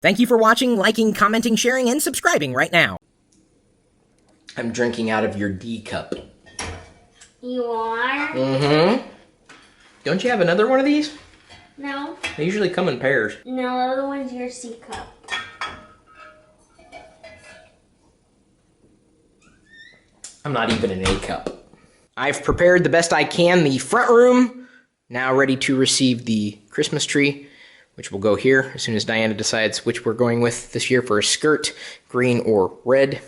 Thank you for watching, liking, commenting, sharing, and subscribing right now. I'm drinking out of your D cup. You are? Mm-hmm. Don't you have another one of these? No. They usually come in pairs. No, the other one's your C cup. I'm not even an A cup. I've prepared the best I can the front room, now ready to receive the Christmas tree, which will go here as soon as Diana decides which we're going with this year for a skirt, green or red.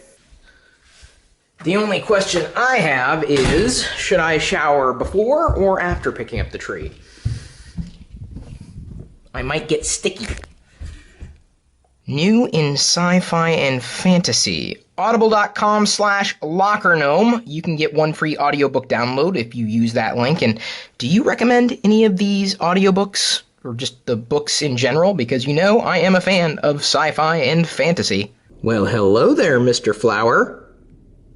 The only question I have is, should I shower before or after picking up the tree? I might get sticky. New in sci-fi and fantasy. Audible.com/LockerGnome. You can get one free audiobook download if you use that link. And do you recommend any of these audiobooks? Or just the books in general? Because you know I am a fan of sci-fi and fantasy. Well, hello there, Mr. Flower.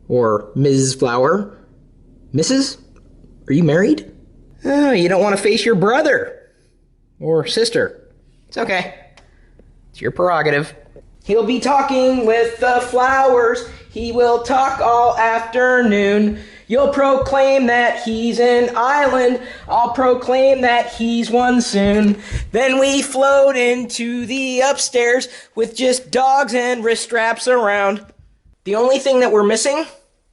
Or Ms. Flower. Mrs.? Are you married? Oh, you don't want to face your brother. Or sister. It's okay. It's your prerogative. He'll be talking with the flowers. He will talk all afternoon. You'll proclaim that he's an island. I'll proclaim that he's one soon. Then we float into the upstairs with just dogs and wrist straps around. The only thing that we're missing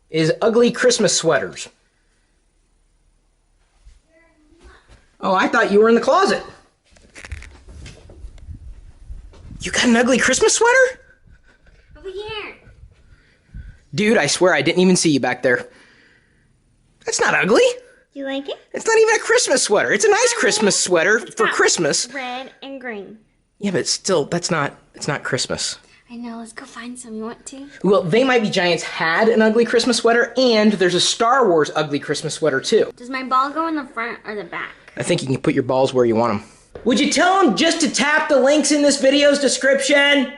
is ugly Christmas sweaters. Oh, I thought you were in the closet. You got an ugly Christmas sweater? Over here. Dude, I swear I didn't even see you back there. That's not ugly. You like it? It's not even a Christmas sweater. It's a nice Christmas sweater for Christmas. Red and green. Yeah, but still, it's not Christmas. I know, let's go find some. You want to? Well, They Might Be Giants had an ugly Christmas sweater, and there's a Star Wars ugly Christmas sweater, too. Does my ball go in the front or the back? I think you can put your balls where you want them. Would you tell them just to tap the links in this video's description?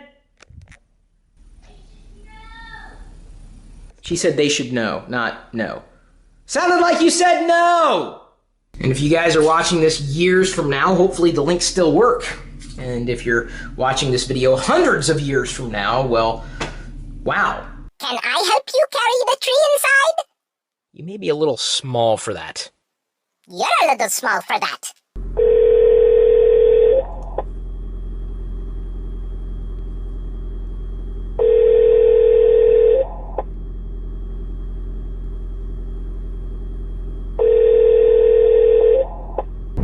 She said they should know, not no. Sounded like you said no! And if you guys are watching this years from now, hopefully the links still work. And if you're watching this video hundreds of years from now, well, wow. Can I help you carry the tree inside? You may be a little small for that. You're a little small for that.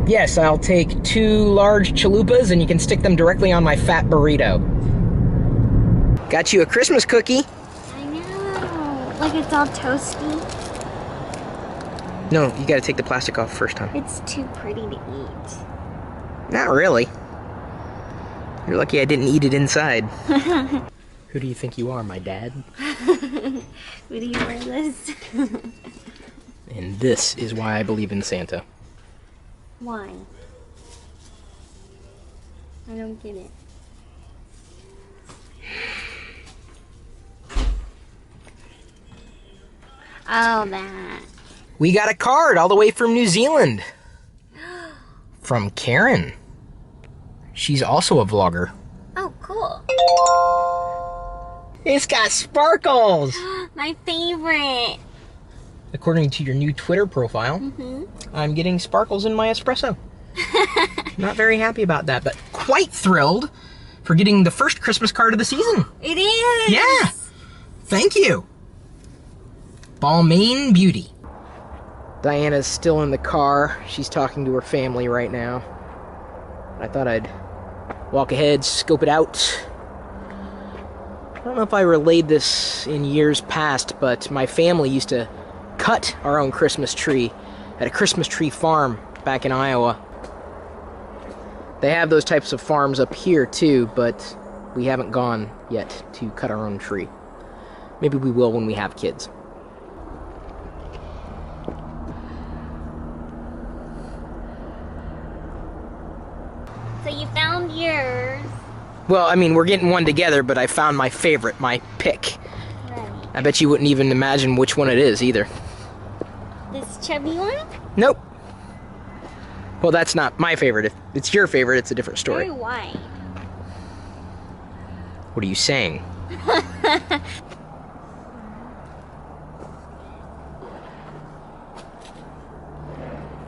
Yes, I'll take 2 large chalupas and you can stick them directly on my fat burrito. Got you a Christmas cookie. I know. Like it's all toasty. No, you gotta take the plastic off first, hon. It's too pretty to eat. Not really. You're lucky I didn't eat it inside. Who do you think you are, my dad? Who do you wear this? And this is why I believe in Santa. Why? I don't get it. Oh, that. We got a card all the way from New Zealand. From Karen. She's also a vlogger. Oh, cool. It's got sparkles! My favorite. According to your new Twitter profile, I'm getting sparkles in my espresso. Not very happy about that, but quite thrilled for getting the first Christmas card of the season. It is! Yeah! Thank you! Balmain Beauty. Diana's still in the car. She's talking to her family right now. I thought I'd walk ahead, scope it out. I don't know if I relayed this in years past, but my family used to cut our own Christmas tree at a Christmas tree farm back in Iowa. They have those types of farms up here too, but we haven't gone yet to cut our own tree. Maybe we will when we have kids. So you found yours. Well, I mean, we're getting one together, but I found my favorite, my pick. Right. I bet you wouldn't even imagine which one it is either. This chubby one? Nope. Well, that's not my favorite. If it's your favorite, it's a different story. Very white. What are you saying?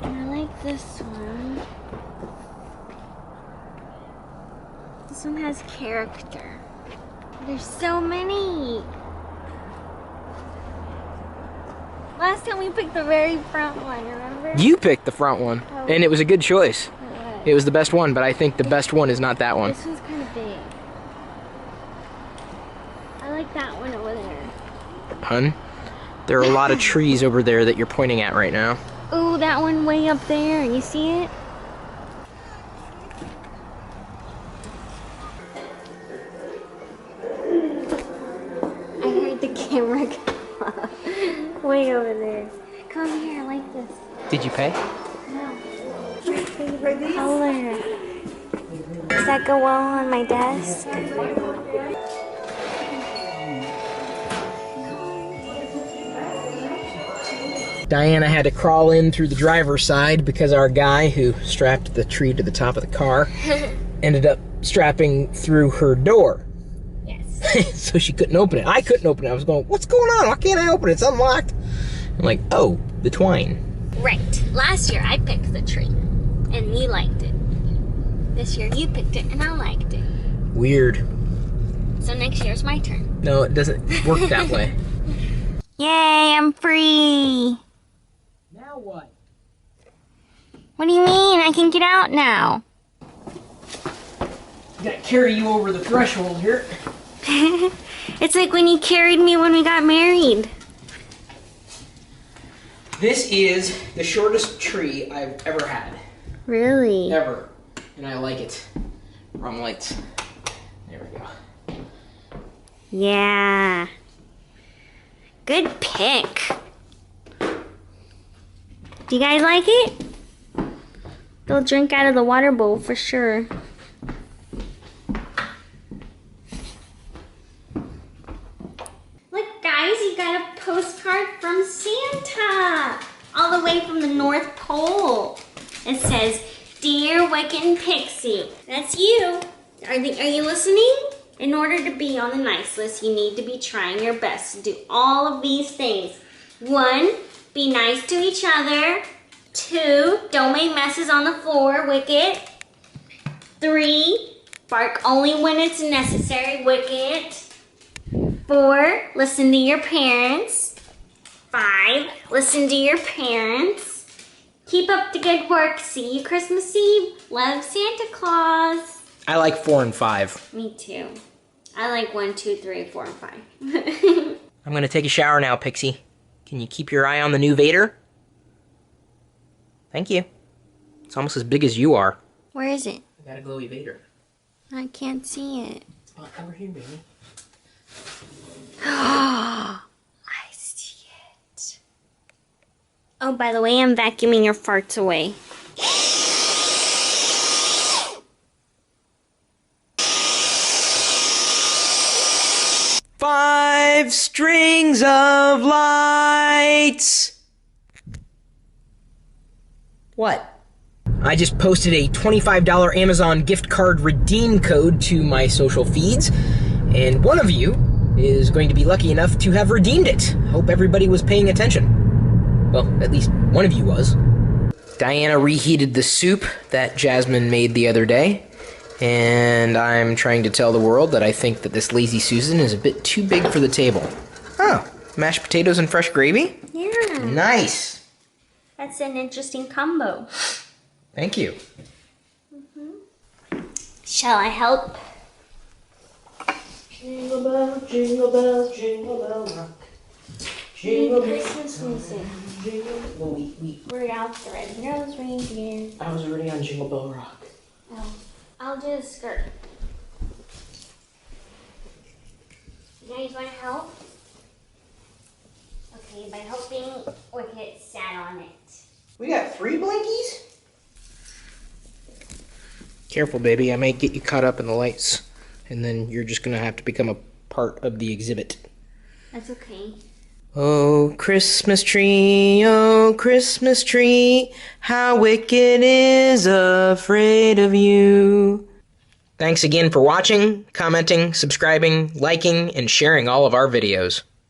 I like this one. This one has character. There's so many. Last time we picked the very front one, remember? You picked the front one, Oh. and it was a good choice. What? It was the best one, but I think the best one is not that one. This one's kind of big. I like that one over there. Hun, there are a lot of trees over there that you're pointing at right now. Ooh, that one way up there. You see it? I heard the camera go off. Way over there. Come here, I like this. Did you pay? No. My favorite color. Does that go well on my desk? Diana had to crawl in through the driver's side because our guy who strapped the tree to the top of the car ended up strapping through her door. Yes. So she couldn't open it. I couldn't open it. I was going, what's going on? Why can't I open it? It's unlocked. I'm like, oh, the twine. Right. Last year I picked the tree and you liked it. This year you picked it and I liked it. Weird. So next year's my turn. No, it doesn't work that way. Yay, I'm free. Now what? What do you mean? I can get out now. Gotta carry you over the threshold here. It's like when you carried me when we got married. This is the shortest tree I've ever had. Really? Ever. And I like it. Wrong lights. There we go. Yeah. Good pick. Do you guys like it? They'll drink out of the water bowl for sure. Look guys, you got a postcard from Santa. All the way from the North Pole. It says, Dear Wicket and Pixie. That's you. Are you listening? In order to be on the nice list, you need to be trying your best to do all of these things. 1, be nice to each other. 2, don't make messes on the floor, Wicket. 3, bark only when it's necessary, Wicket. 4, listen to your parents. 5, listen to your parents. Keep up the good work. See you Christmas Eve. Love, Santa Claus. I like 4 and 5. Me too. I like 1, 2, 3, 4, and 5. I'm gonna take a shower now, Pixie. Can you keep your eye on the new Vader? Thank you. It's almost as big as you are. Where is it? I got a glowy Vader. I can't see it. Oh, over here, baby. I see it. Oh, by the way, I'm vacuuming your farts away. Five strings of lights. What? I just posted a $25 Amazon gift card redeem code to my social feeds, and one of you is going to be lucky enough to have redeemed it. Hope everybody was paying attention. Well, at least one of you was. Diana reheated the soup that Jasmine made the other day, and I'm trying to tell the world that I think that this Lazy Susan is a bit too big for the table. Oh, mashed potatoes and fresh gravy? Yeah. Nice. That's an interesting combo. Thank you. Shall I help? Jingle bell, jingle rock. Jingle bell, Christmas music. jingle. Well, We're out the red nose reindeer. I was already on Jingle Bell Rock. Oh, I'll do a skirt. You guys want to help? Okay, by helping, Wicket sat on it. We got 3 blinkies? Careful, baby. I might get you caught up in the lights, and then you're just going to have to become a part of the exhibit. That's okay. Oh, Christmas tree, how wicked is afraid of you. Thanks again for watching, commenting, subscribing, liking, and sharing all of our videos.